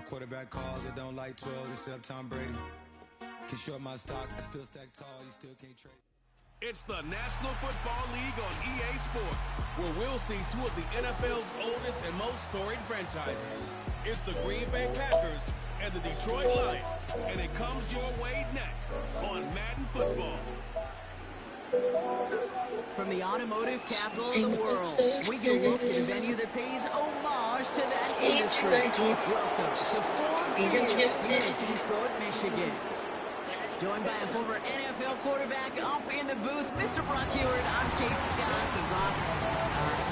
quarterback calls, I don't like 12 except Tom Brady. Can short my stock, I still stack tall, you still can't trade. It's the National Football League on EA Sports, where we'll see two of the NFL's oldest and most storied franchises. It's the Green Bay Packers and the Detroit Lions, and it comes your way next on Madden Football. From the automotive capital of the world, we can look at a venue that pays homage to that industry. Welcome to Ford Field in Detroit, Michigan. Joined by a former NFL quarterback up in the booth, Mr. Brock Hewitt. I'm Kate Scott. And Brock,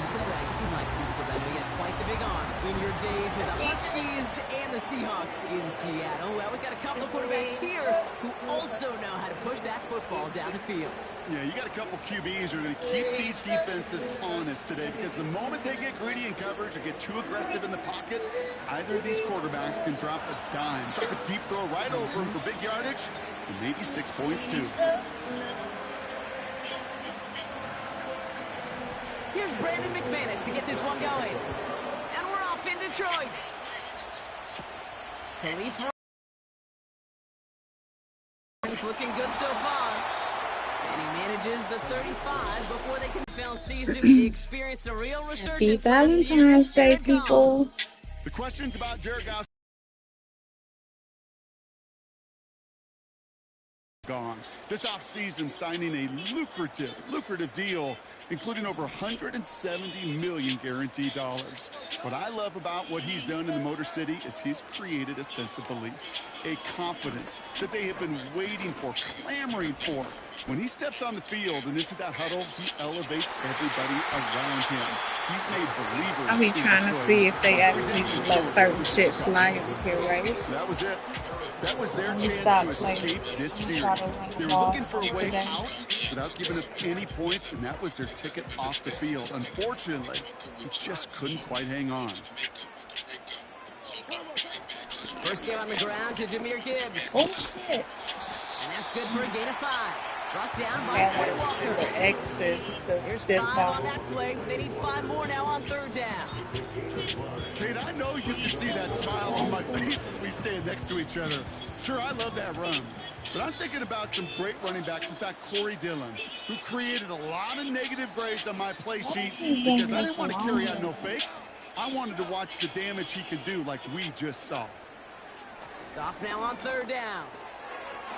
you can brag if you'd like to, because I know you had quite the big arm in your days with the Huskies and the Seahawks in Seattle. Well, we've got a couple of quarterbacks here who also know how to push that football down the field. Yeah, you got a couple QBs who are going to keep these defenses honest today, because the moment they get greedy in coverage or get too aggressive in the pocket, either of these quarterbacks can drop a dime, drop a deep throw right over them for big yardage, and maybe 6 points too. Here's Brandon McManus to get this one going. And we're off in Detroit. Khalif He's looking good so far. And he manages the 35 before they can fell season. He experienced a real resurgence. Happy Valentine's Day, people. The questions about Jared Goff gone. This offseason signing a lucrative deal, including over $170 million guaranteed dollars. What I love about what he's done in the Motor City is he's created a sense of belief, a confidence that they have been waiting for, clamoring for. When he steps on the field and into that huddle, he elevates everybody around him. He's made believers. I'll be trying to see if they actually let certain shit fly over here, right? That was it. That was their chance to escape this series. They were looking for a way out without giving up any points, and that was their ticket off the field. Unfortunately, he just couldn't quite hang on. First game on the ground to Jahmyr Gibbs. Oh, shit. And that's good for a gain of 5. Brought down by Quay Walker. The X's, the Here's stiff 5 ball. on that play. They need 5 more now on 3rd down. Kate, I know you can see that smile on my face as we stand next to each other. Sure, I love that run. But I'm thinking about some great running backs. In fact, Corey Dillon, who created a lot of negative grades on my play sheet because I didn't want to carry out no fake. I wanted to watch the damage he could do like we just saw. Goff now on 3rd down.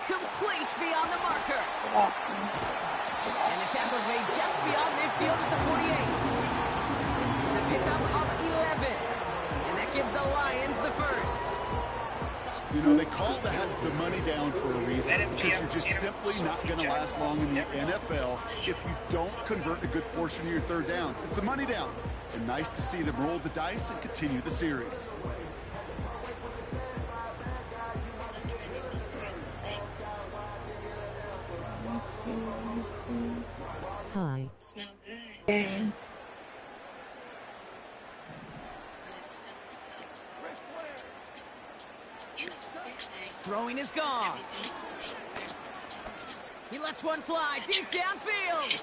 Complete beyond the marker. And the tackle's made just beyond midfield at the 48. It's a pickup of 11. And that gives the Lions the first. You know, they call that the money down for a reason. Because you're just simply not going to last long in the NFL if you don't convert a good portion of your 3rd downs. It's the money down. And nice to see them roll the dice and continue the series. Hi. Smell good. Throwing is gone. He lets one fly deep downfield.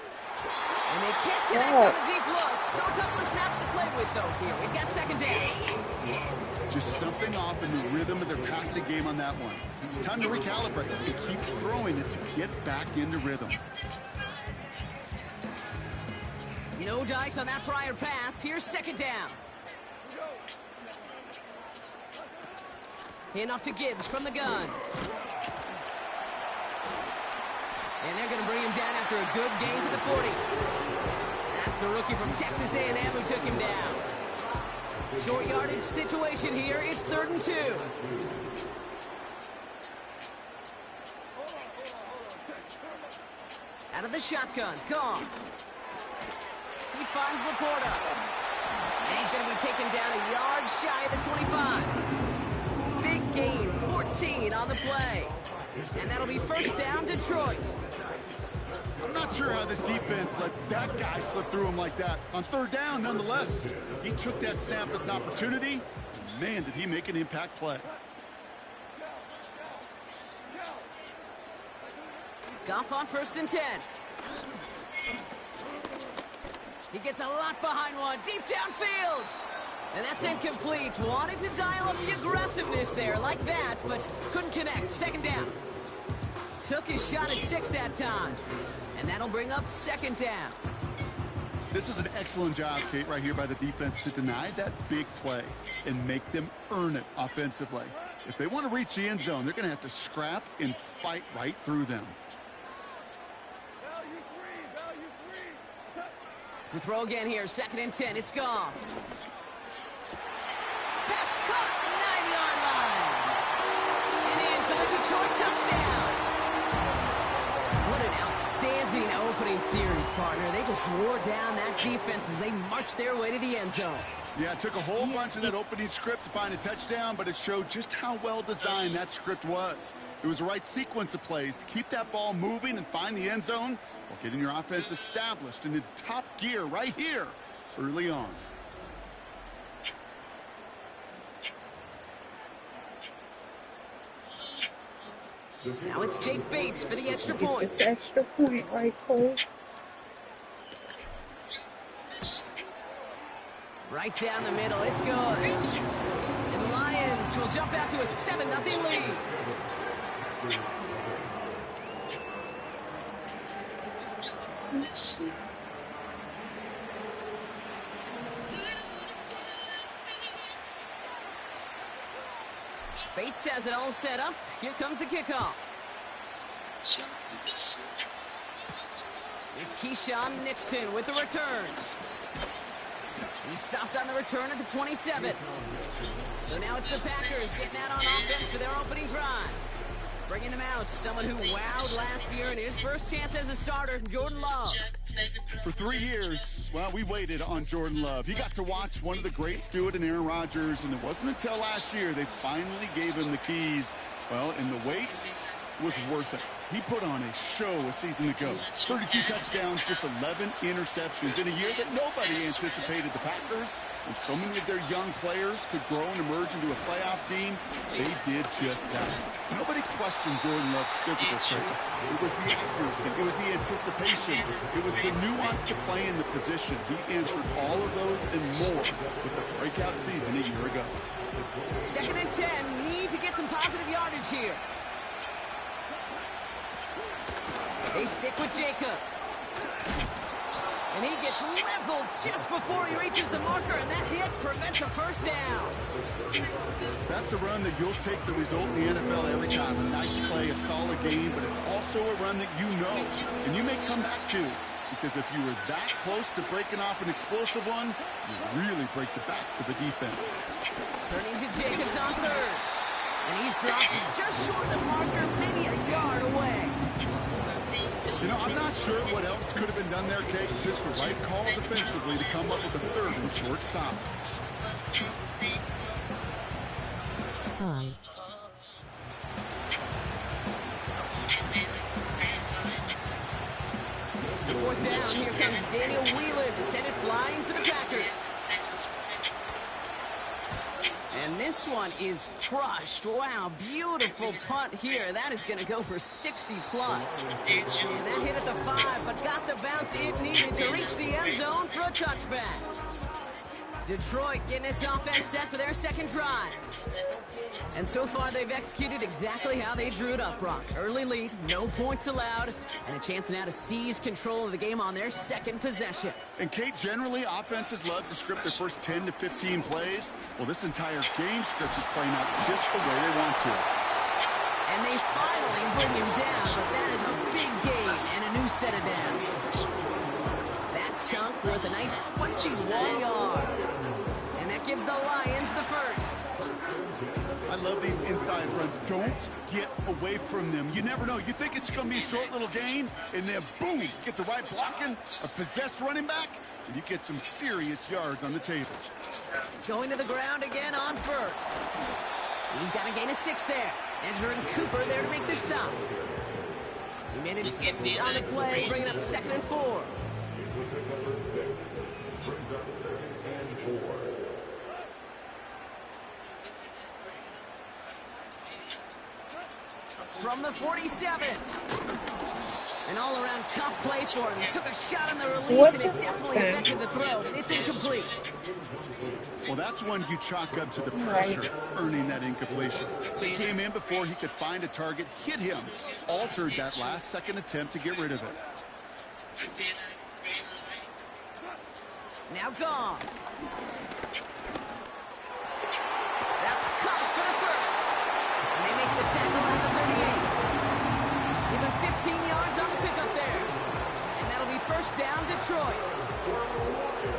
And they can't connect on the deep look. Still a couple of snaps to play with, though, here. We've got 2nd down. Just something off in the rhythm of their passing game on that one. Time to recalibrate and keep throwing it to get back into rhythm. No dice on that prior pass. Here's 2nd down. Hand off to Gibbs from the gun. And they're going to bring him down after a good gain to the 40. That's the rookie from Texas A&M who took him down. Short yardage situation here. It's 3rd and 2. Out of the shotgun. Gone. He finds Laporta. And he's going to be taken down a yard shy of the 25. Big gain, 14 on the play. And that'll be 1st down, Detroit. I'm not sure how this defense let that guy slip through him like that. On 3rd down, nonetheless, he took that snap as an opportunity. Man, did he make an impact play. Goff on 1st and 10. He gets a lot behind one, deep downfield. And that's incomplete. Wanted to dial up the aggressive. explosiveness there, like that, but couldn't connect. Second down. Took his shot at 6 that time. And that'll bring up second down. This is an excellent job, Kate, right here by the defense to deny that big play and make them earn it offensively. If they want to reach the end zone, they're going to have to scrap and fight right through them. To throw again here, 2nd and 10, it's Goff. Pass caught, 9-yard line. And into the Detroit touchdown. What an outstanding opening series, partner. They just wore down that defense as they marched their way to the end zone. Yeah, it took a whole bunch of that opening script to find a touchdown, but it showed just how well designed that script was. It was the right sequence of plays to keep that ball moving and find the end zone while getting your offense established in its top gear right here early on. Now it's Jake Bates for the extra point. It's extra point, right, Cole? Right down the middle, it's good. And the Lions will jump out to a 7-0 lead. Let's see. Bates has it all set up. Here comes the kickoff. It's Keyshawn Nixon with the return. He stopped on the return at the 27. So now it's the Packers getting out on offense for their opening drive. Bringing them out, someone who wowed last year in his first chance as a starter, Jordan Love. For 3 years, well, we waited on Jordan Love. He got to watch one of the greats do it in Aaron Rodgers, and it wasn't until last year they finally gave him the keys. Well, and the wait was worth it. He put on a show a season ago. 32 touchdowns, just 11 interceptions in a year that nobody anticipated the Packers, and so many of their young players could grow and emerge into a playoff team. They did just that. Nobody questioned Jordan Love's physical strength. It was the accuracy. It was the anticipation. It was the nuance to play in the position. He answered all of those and more with the breakout season a year ago. 2nd and 10, need to get some positive yardage here. They stick with Jacobs. And he gets leveled just before he reaches the marker, and that hit prevents a first down. That's a run that you'll take the result in the NFL every time. A nice play, a solid game, but it's also a run that you know, and you may come back to, because if you were that close to breaking off an explosive one, you really break the backs of the defense. Turning to Jacobs on 3rd. And he's dropped just short of the marker, maybe a yard away. You know, I'm not sure what else could have been done there, Kate. Just the right call defensively to come up with a 3rd and short stop. Fourth down, here comes Daniel Wheelan to send it flying for the Packers. And this one is crushed. Wow, beautiful punt here. That is going to go for 60+. And that hit at the 5, but got the bounce it needed to reach the end zone for a touchback. Detroit getting its offense set for their second drive. And so far, they've executed exactly how they drew it up, Brock. Early lead, no points allowed, and a chance now to seize control of the game on their second possession. And, Kate, generally, offenses love to script their first 10 to 15 plays. Well, this entire game script is playing out just the way they want to. And they finally bring him down, but that is a big gain and a new set of downs. That chunk worth a nice 21 yards. And that gives the Lions the first. I love these inside runs. Don't get away from them. You never know. You think it's going to be a short little gain, and then, boom, get the right blocking, a possessed running back, and you get some serious yards on the table. Going to the ground again on 1st. He's got a gain of 6 there. Andrew and Cooper there to make the stop. He managed 6 on the play, bringing up 2nd and 4. From the 47. An all-around tough play for him. He took a shot on the release, What and it just definitely happened? affected the throw. It's incomplete. Well, that's one you chalk up to the Right. pressure, earning that incompletion. He came in before he could find a target, hit him, altered that last-second attempt to get rid of it. Now gone. That's caught for the first. And they make the tackle at the 38. Give him 15 yards on the pickup there. And that'll be first down, Detroit.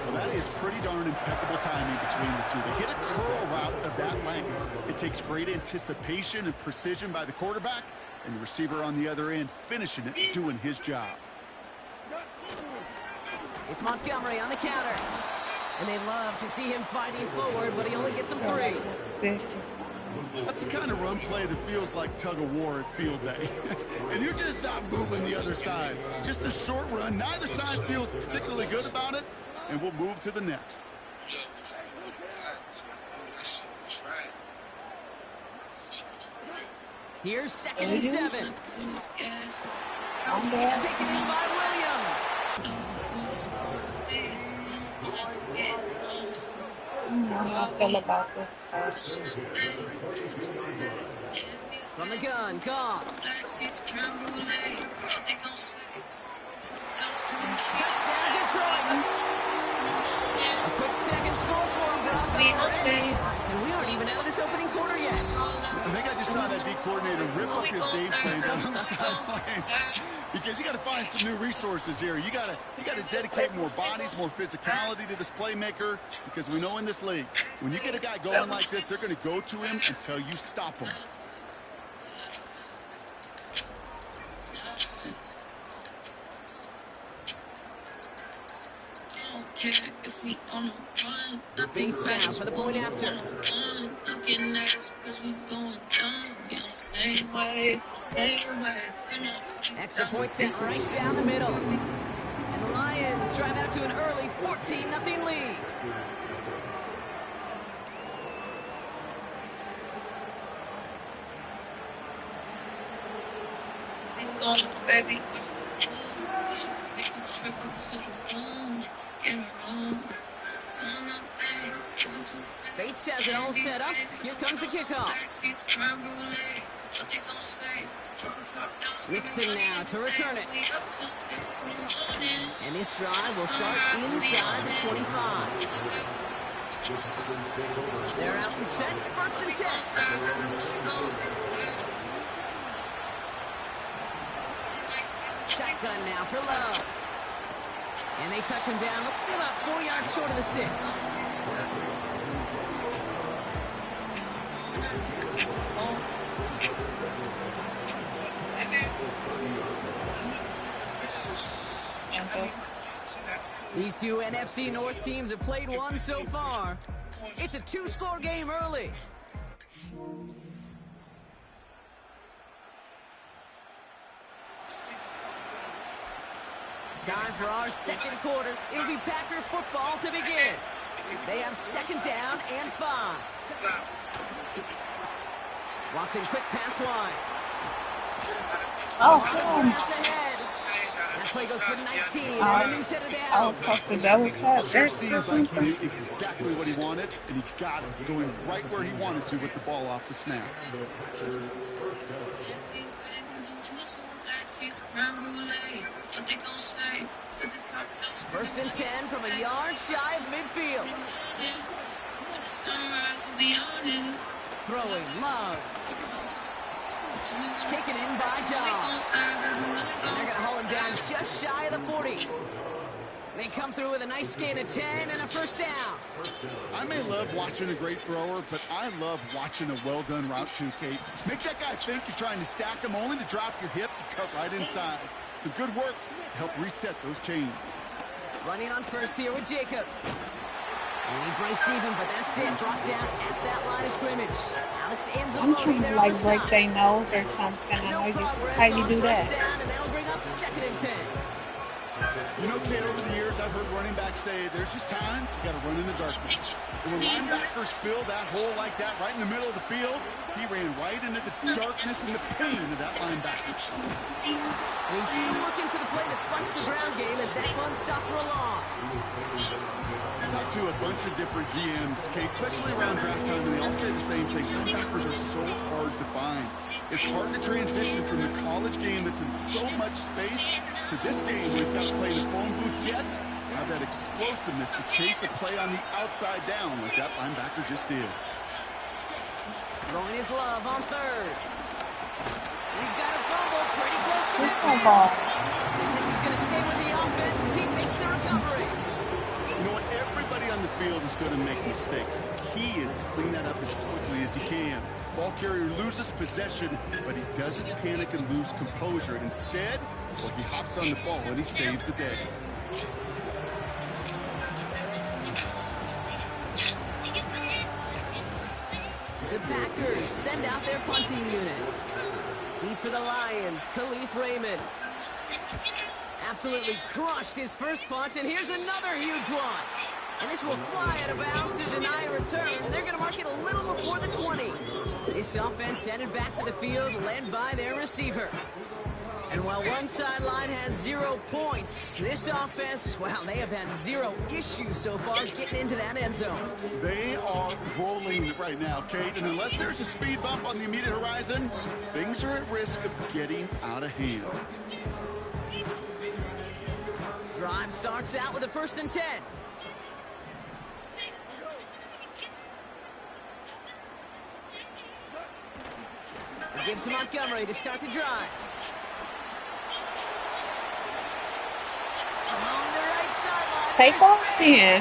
Well, that is pretty darn impeccable timing between the two. To hit a curl route of that length, it takes great anticipation and precision by the quarterback, and the receiver on the other end finishing it, doing his job. It's Montgomery on the counter. And they love to see him fighting forward, but he only gets them 3. That's the kind of run play that feels like tug-of-war at field day. And you're just not moving the other side. Just a short run. Neither side feels particularly good about it, and we'll move to the next. Here's 2nd and 7. I'm there. Taken in by Williams. I don't know how I feel about this part. From the gun, gone. Touchdown, Detroit. A quick second score for Broncos. And we aren't even out of this opening quarter yet. I think I just saw that D coordinator rip up his game plan down on the sidelines. Because you got to find some new resources here. You got to dedicate more bodies, more physicality to this playmaker. Because we know in this league, when you get a guy going like this, they're going to go to him until you stop him. If we on the run, Bates now for the point after. Looking at us because we going down. We on the same way, same way. Extra point set right down the middle. And the Lions drive out to an early 14-0 lead. We going, baby, what's the move? We should take a trip up to the room. Get her on. Bates has it all set up. Here comes the kickoff. Mixon now to return it. And this drive will start inside the 25. They're out and set. 1st and 10. Shotgun now for Love. And they touch him down. Looks to be about 4 yards short of the 6. These two NFC North teams have played one so far. It's a 2-score game early. Time for our 2nd quarter. It'll be Packer football to begin. They have 2nd down and 5. Watson, quick pass wide. Oh, Pass ahead. That play goes for 19, and a new set of I down. was supposed to double tap It X or seems like he something. knew exactly what he wanted, and he got it, going right where he wanted to with the ball off the snap. 1st and 10 from a yard shy of midfield. Throwing Love. Taken in by Dobbs. And they're going to haul him down just shy of the 40. They come through with a nice gain of 10 and a 1st down. I may love watching a great thrower, but I love watching a well-done route too, Kate. Make that guy think you're trying to stack him, only to drop your hips and cut right inside. Some good work to help reset those chains. Running on 1st here with Jacobs. And he breaks even, but that's it. Brought down at that line of scrimmage. Alex ends I'm trying to like break stop. their nose or something. No progress How you on do 1st that? down, and that'll bring up 2nd and 10. You know, Kate, over the years, I've heard running backs say there's just times you got to run in the darkness. And when linebackers fill that hole like that right in the middle of the field, he ran right into the darkness and the pain of that linebacker. And he's still looking for the play that sparks the ground game as that one stop for a loss. I talked to a bunch of different GMs, Kate, especially around draft time, and they all say the same thing. Linebackers are so hard to find. It's hard to transition from the college game that's in so much space to this game where you've got to play in the phone booth yet have that explosiveness to chase a play on the outside down like that linebacker just did. Throwing his love on third. We've got a fumble pretty close to Football. midfield. This is going to stay with the offense as he makes the recovery. You know what? Everybody on the field is going to make mistakes. The key is to clean that up as quickly as he can. Ball carrier loses possession, but he doesn't panic and lose composure. Instead, well, he hops on the ball and he saves the day. The Packers send out their punting unit. Deep for the Lions, Khalif Raymond. Absolutely crushed his first punt, and here's another huge one. And this will fly out of bounds to deny a return. They're going to mark it a little before the 20. This offense headed back to the field, led by their receiver. And while one sideline has 0 points, this offense, well, they have had 0 issues so far getting into that end zone. They are rolling right now, Kate, and unless there's a speed bump on the immediate horizon, things are at risk of getting out of hand. Drive starts out with a 1st and 10. It gives to Montgomery to start the drive. Along the right sideline. Take off then.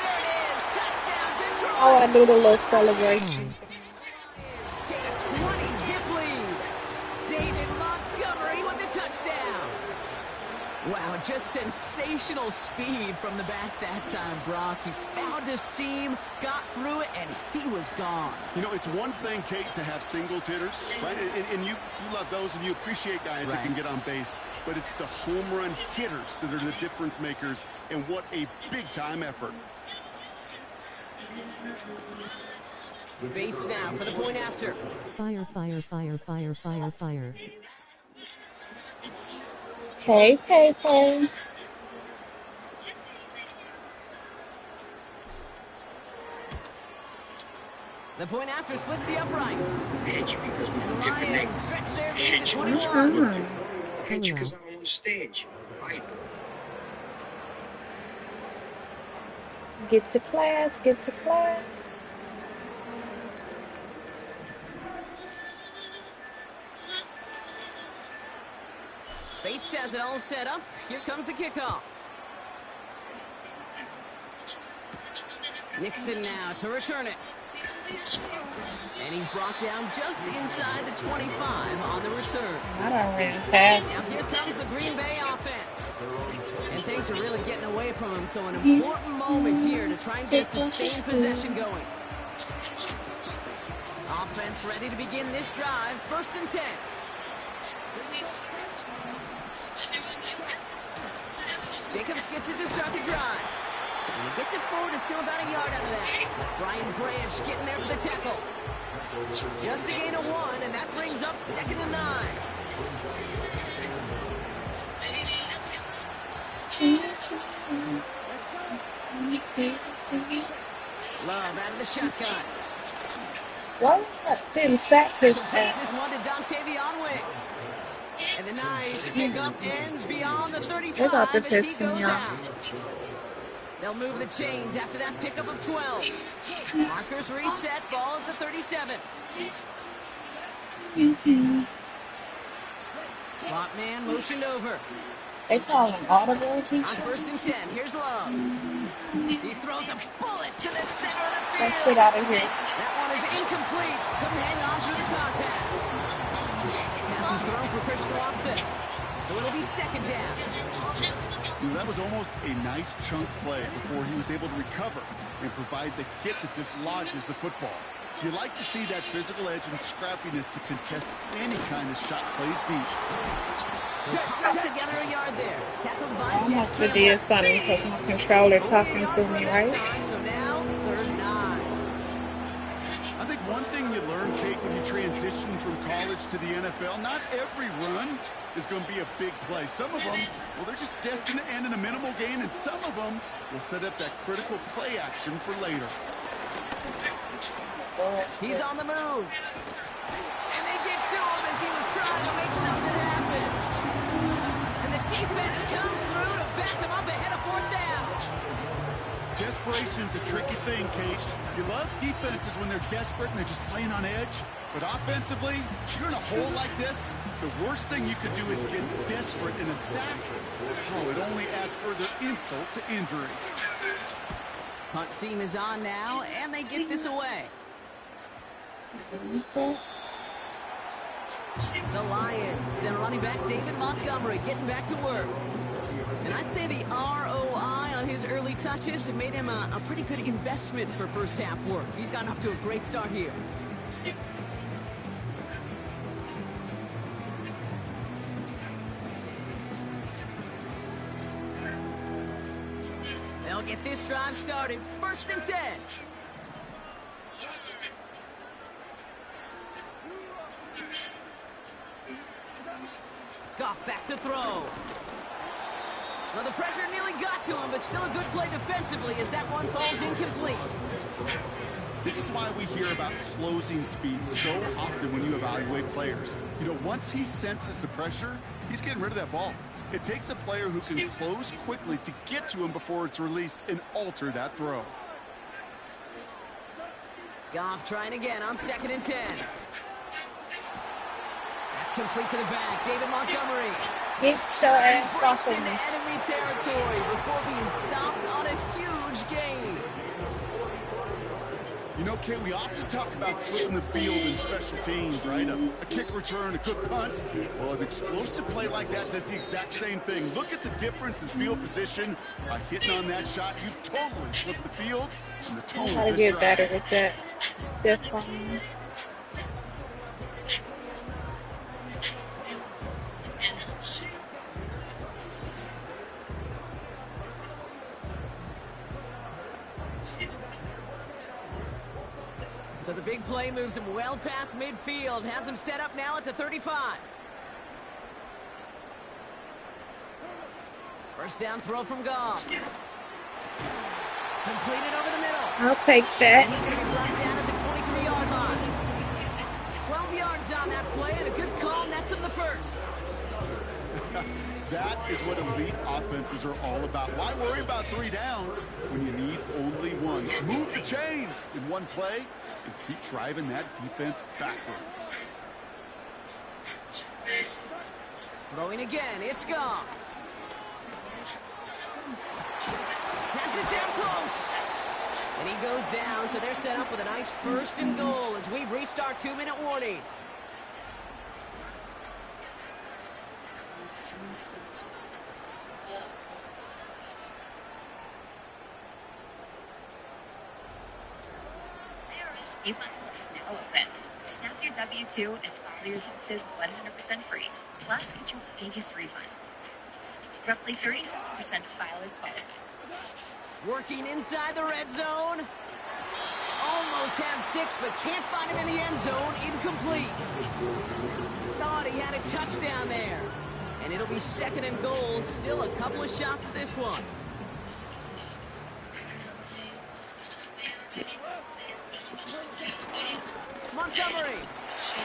There it is. Touchdown, Detroit. Oh, I do the little celebration. Take a 20-zip lead. David Montgomery with the touchdown. Wow, just sensational speed from the back that time, Brock. He found a seam, got through it, and he was gone. You know, it's one thing, Kate, to have singles hitters, right? And you love those and you appreciate guys that can get on base. But it's the home run hitters that are the difference makers, and what a big-time effort. Bates now for the point after. Fire, fire, fire, fire, fire, fire. Hey. The point after splits the uprights. Edge because we And the don't get connected. Lions stretch their lead to Edge 21. Edge because I'm on stage. Right. Get to class, get to class. Bates has it all set up. Here comes the kickoff. Nixon now to return it. And he's brought down just inside the 25 on the return. I done ran past. Now here comes the Green Bay offense. And things are really getting away from him, so an important moment here to try and get a sustained possession going. Offense ready to begin this drive. 1st and 10. Jacobs gets it to start the drive. And he gets it forward to still about a yard out of that. Brian Branch getting there for the tackle. Just a gain of 1, and that brings up 2nd and 9. Love out of the shotgun. What? Didn't sack his Takes ass. this one to Dontavion Wicks. And the nice pickup ends beyond the 35 about to as he piss goes me out. off. They'll move the chains after that pickup of 12. Markers reset, ball at the 37. Slot man motioned over. They call him audible. On 1st and 10, here's Love. He throws a bullet to the center of the field. Let's get out of here. That one is incomplete. Couldn't hang on through the contact. Pass is thrown for Christian Watson. So it'll be 2nd down. You know, that was almost a nice chunk play before he was able to recover and provide the hit that dislodges the football. You like to see that physical edge and scrappiness to contest any kind of shot plays deep. Together a yard there. Tackled by I must have did something because my controller talking to me, right? So now, 3rd and 9. I think one thing you learn, Kate, when you transition from college to the NFL, not every run is going to be a big play. Some of them, well, they're just destined to end in a minimal gain, and some of them will set up that critical play action for later. He's on the move. And they get to him as he was trying to make something happen. And the defense comes through to back him up ahead of 4th down. Desperation's a tricky thing, Kate. You love defenses when they're desperate and they're just playing on edge. But offensively, if you're in a hole like this, the worst thing you could do is get desperate in a sack. Oh, it only adds further insult to injury. Punt team is on now, and they get this away. The Lions, and running back David Montgomery getting back to work. And I'd say the ROI on his early touches have made him a pretty good investment for first half work. He's gotten off to a great start here. They'll get this drive started. 1st and 10. Goff back to throw. Well, the pressure nearly got to him, but still a good play defensively as that one falls incomplete. This is why we hear about closing speed so often when you evaluate players. You know, once he senses the pressure, he's getting rid of that ball. It takes a player who can close quickly to get to him before it's released and alter that throw. Goff trying again on 2nd and 10. That's complete to the back. David Montgomery. Get your ass off Breaks of into me. enemy territory before being stopped on a huge gain. You know, Kate, we often talk about flipping the field in special teams, right? A kick return, a good punt. Well, an explosive play like that does the exact same thing. Look at the difference in field position. By hitting on that shot, you've totally flipped the field and the tone How to of this get drive. better with that. Stiff arm. So the big play moves him well past midfield. Has him set up now at the 35. First down throw from Goff. Completed over the middle. I'll take that. And he's going to be brought down at the 23-yard line. 12 yards on that play, and a good call nets him the first. That is what elite offenses are all about. Why worry about 3 downs when you need only one? Move the chains in one play and keep driving that defense backwards. Throwing again, it's Goff. Has it down close. And he goes down, so they're set up with a nice 1st and goal as we've reached our 2-minute warning. Refund is now open. Snap your W-2 and file your taxes 100% free. Plus, get your biggest refund. Roughly 37% file is qualified. Working inside the red zone. Almost had 6, but can't find him in the end zone. Incomplete. Thought he had a touchdown there. And it'll be 2nd and goal. Still a couple of shots at this one. Montgomery.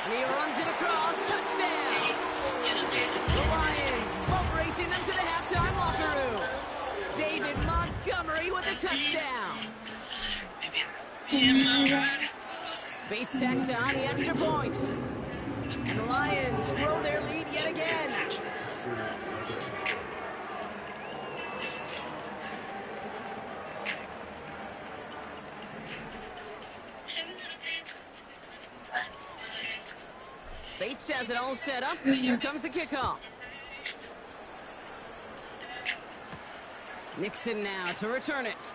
And he runs it across. Touchdown. The Lions boat racing them to the halftime locker room. David Montgomery with a touchdown. Bates tacks on the extra point. And the Lions grow their lead yet again. Bates has it all set up. Here comes the kickoff. Nixon now to return it.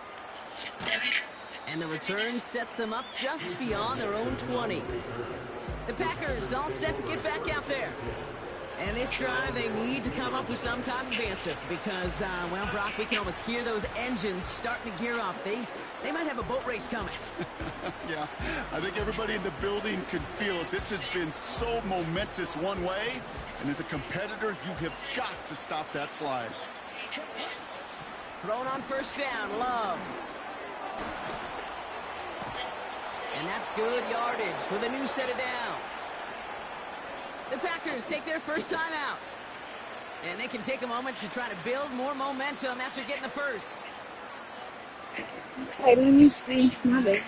And the return sets them up just beyond their own 20. The Packers all set to get back out there. And this drive, they need to come up with some type of answer because, well, Brock, we can almost hear those engines starting to gear up. They might have a boat race coming. Yeah, I think everybody in the building can feel it. This has been so momentous one way, and as a competitor, you have got to stop that slide. Thrown on first down, Love. And that's good yardage with a new set of downs. The Packers take their first time out. And they can take a moment to try to build more momentum after getting the first. Hey, let me see. My bad.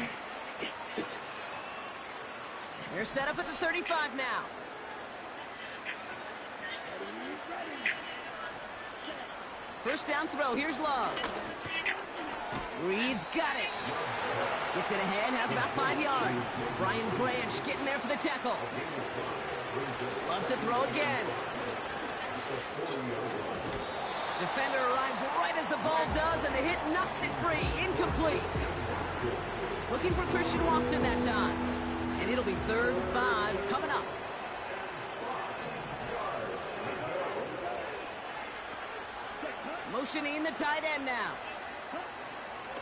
They're set up at the 35 now. First down throw. Here's Love. Reed's got it. Gets it ahead, has about 5 yards. Brian Branch getting there for the tackle. Loves to throw again. Defender arrives right as the ball does, and the hit knocks it free. Incomplete. Looking for Christian Watson that time. And it'll be 3rd and 5 coming up. Motioning the tight end now.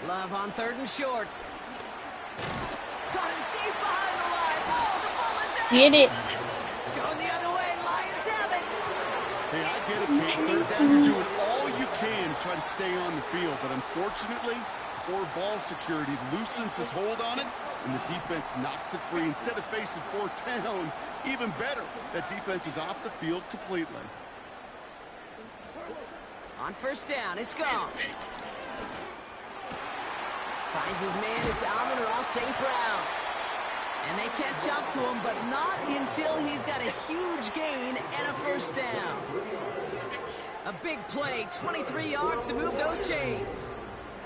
Love on 3rd and short. Got him deep behind the line. Oh, the ball is out. Get it. Going the other way. Lions have it. Hey, I get it, Kate. 3rd down, you're doing all you can to try to stay on the field. But unfortunately, poor ball security loosens his hold on it, and the defense knocks it free. Instead of facing 4th down, even better, that defense is off the field completely. On first down, it's gone. Finds his man, it's Amon-Ra St. Brown. And they catch up to him, but not until he's got a huge gain and a first down. A big play, 23 yards to move those chains.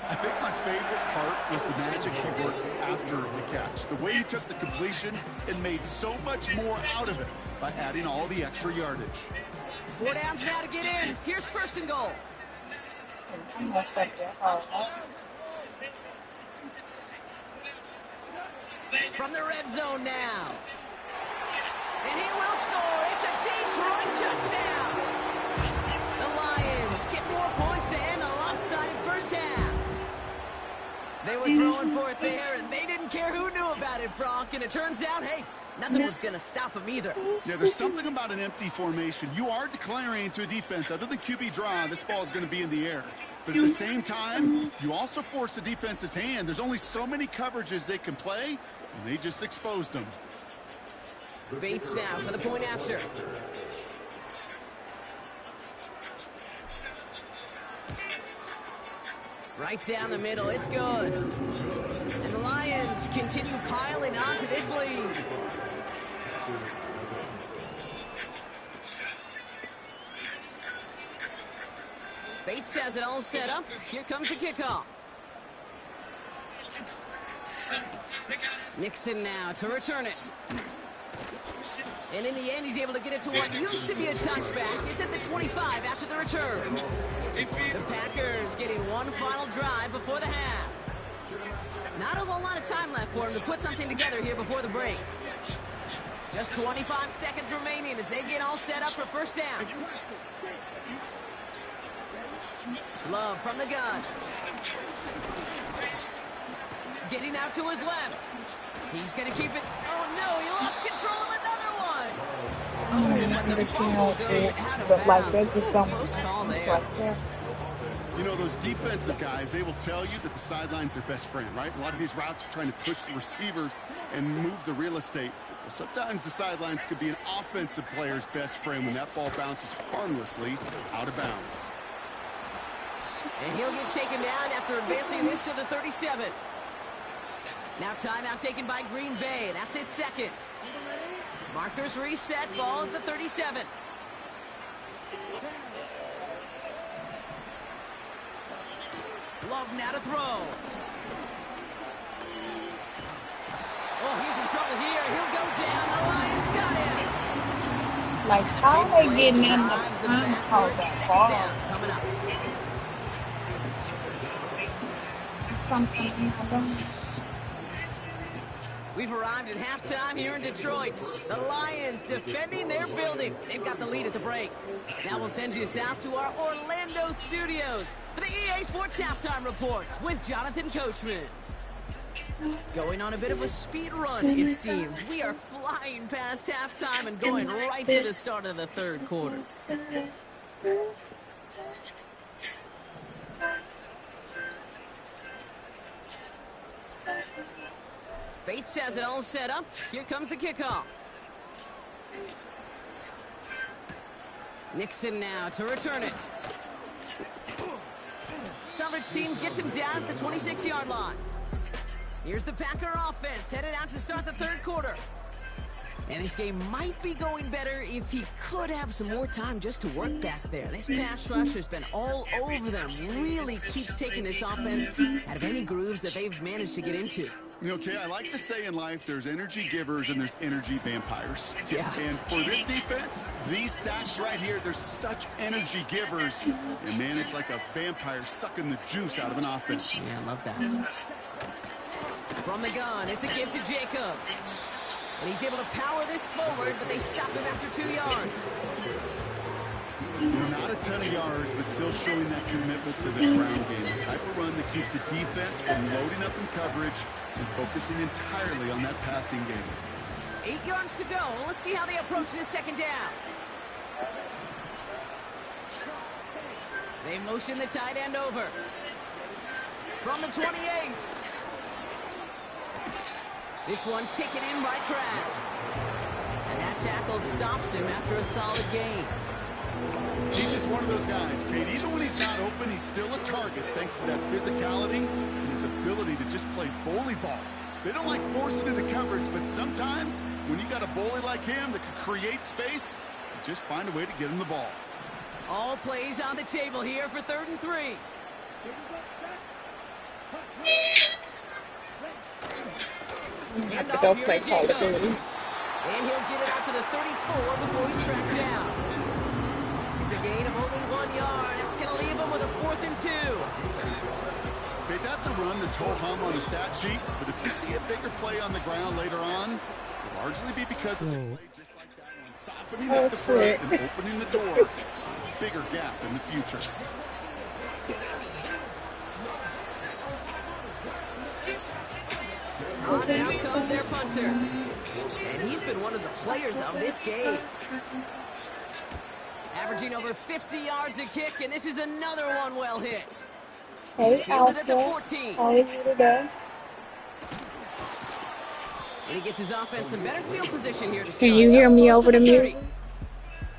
I think my favorite part was the magic he worked after the catch. The way he took the completion and made so much more out of it by adding all the extra yardage. 4 downs now to get in. Here's 1st and goal. From the red zone now. And he will score. It's a Detroit touchdown. The Lions get more points to end a lopsided first half. They were throwing for it there, and they didn't care who knew about it, Brock. And it turns out, hey, nothing was going to stop them either. Yeah, there's something about an empty formation. You are declaring to a defense, other than QB draw, this ball is going to be in the air. But at the same time, you also force the defense's hand. There's only so many coverages they can play, and they just exposed them. Bates now for the point after. Right down the middle, it's good. And the Lions continue piling on to this lead. Bates has it all set up. Here comes the kickoff. Nixon now to return it. And in the end, he's able to get it to what used to be a touchback. It's at the 25 after the return. The Packers getting one final drive before the half. Not a whole lot of time left for him to put something together here before the break. Just 25 seconds remaining as they get all set up for first down. Love from the gun. Getting out to his left. He's going to keep it. Oh, no, he lost control of another one. Oh, but the ball goes out of Like, they bounds. just don't. Close call It's there. like that. You know, those defensive guys, they will tell you that the sideline's their best friend, right? A lot of these routes are trying to push the receivers and move the real estate. Well, sometimes the sidelines could be an offensive player's best friend when that ball bounces harmlessly out of bounds. And he'll get taken down after advancing this to the 37. Now timeout taken by Green Bay. That's its second. Markers reset. Ball at the 37. Love now to throw. Oh, he's in trouble here. He'll go down. The Lions got him. Like, how are they getting in the Drives the time called backward. that Second ball? down coming up. Something I don't. We've arrived at halftime here in Detroit. The Lions defending their building. They've got the lead at the break. Now we'll send you south to our Orlando studios for the EA Sports Halftime Reports with Jonathan Coachman. Going on a bit of a speed run, it seems. We are flying past halftime and going right to the start of the third quarter. Bates has it all set up. Here comes the kickoff. Nixon now to return it. Coverage team gets him down at the 26-yard line. Here's the Packer offense headed out to start the third quarter. And this game might be going better if he could have some more time just to work back there. This pass rush has been all over them. Really keeps taking this offense out of any grooves that they've managed to get into. Okay, I like to say in life there's energy givers and there's energy vampires. Yeah. And for this defense, these sacks right here, they're such energy givers. And man, it's like a vampire sucking the juice out of an offense. Yeah, I love that. From the gun, it's a give to Jacobs. And he's able to power this forward, but they stop him after 2 yards. Not a ton of yards, but still showing that commitment to the ground game. The type of run that keeps the defense from loading up in coverage and focusing entirely on that passing game. 8 yards to go. Let's see how they approach this second down. They motion the tight end over. From the 28. This one taken in by Kraft. And that tackle stops him after a solid gain. He's just one of those guys, Kate. Even when he's not open, he's still a target thanks to that physicality and his ability to just play bully ball. They don't like forcing into coverage, but sometimes when you got a bully like him that can create space, you just find a way to get him the ball. All plays on the table here for 3rd and 3. Have to go play Call of Duty. And he'll get it out to the 34 before he's tracked down. It's a gain of only 1 yard. That's going to leave him with a 4th and 2. Okay, that's a run that's ho-hum on the stat sheet, but if you see a bigger play on the ground later on, it'll largely be because of the play just like that one, softening up the front and opening the door. Bigger gap in the future. On now comes their punter. And he's been one of the players of this game. Averaging over 50 yards a kick, and this is another one well hit. Hey, Alpha. How are you today? And he gets his offense in better field position here to start. Can you hear me over the music?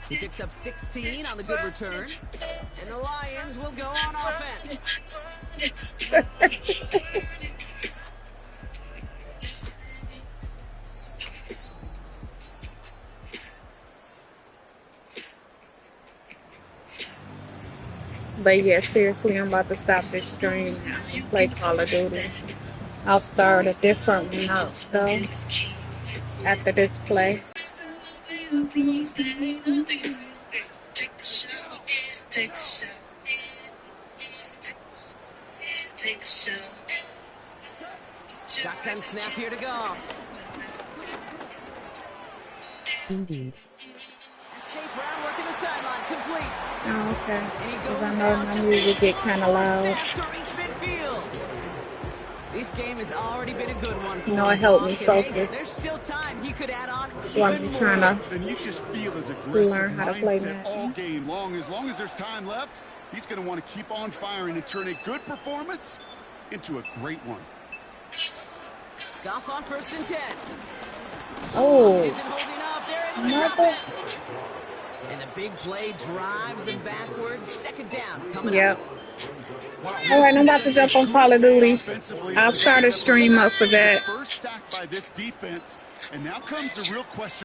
He picks up 16 on the good return. And the Lions will go on offense. But yeah, seriously, I'm about to stop this stream and play Call of Duty. I'll start a different one up though after this play. Shotgun snap here to go. Indeed. St. Brown working the sideline, complete. Oh, okay. And he Because I goes know out my just music get kind of loud. snap to reach midfield. This game has already been a good one for No, it him. helped me Hey, focus. there's still time he could add on So I'm even just more. trying to And you just feel his aggressive learn how to play mindset Madden. all game long. As there's time left, he's going to want to keep on firing and turn a good performance into a great one. Goff on 1st and 10. Oh, Isn't holding up. They're able to drop mother. it. And the big play drives them backwards. 2nd down coming Yep. up. All right, I'm about to jump on Call of Duty. I'll start a stream up for that. First sack by this defense, and now comes the real question.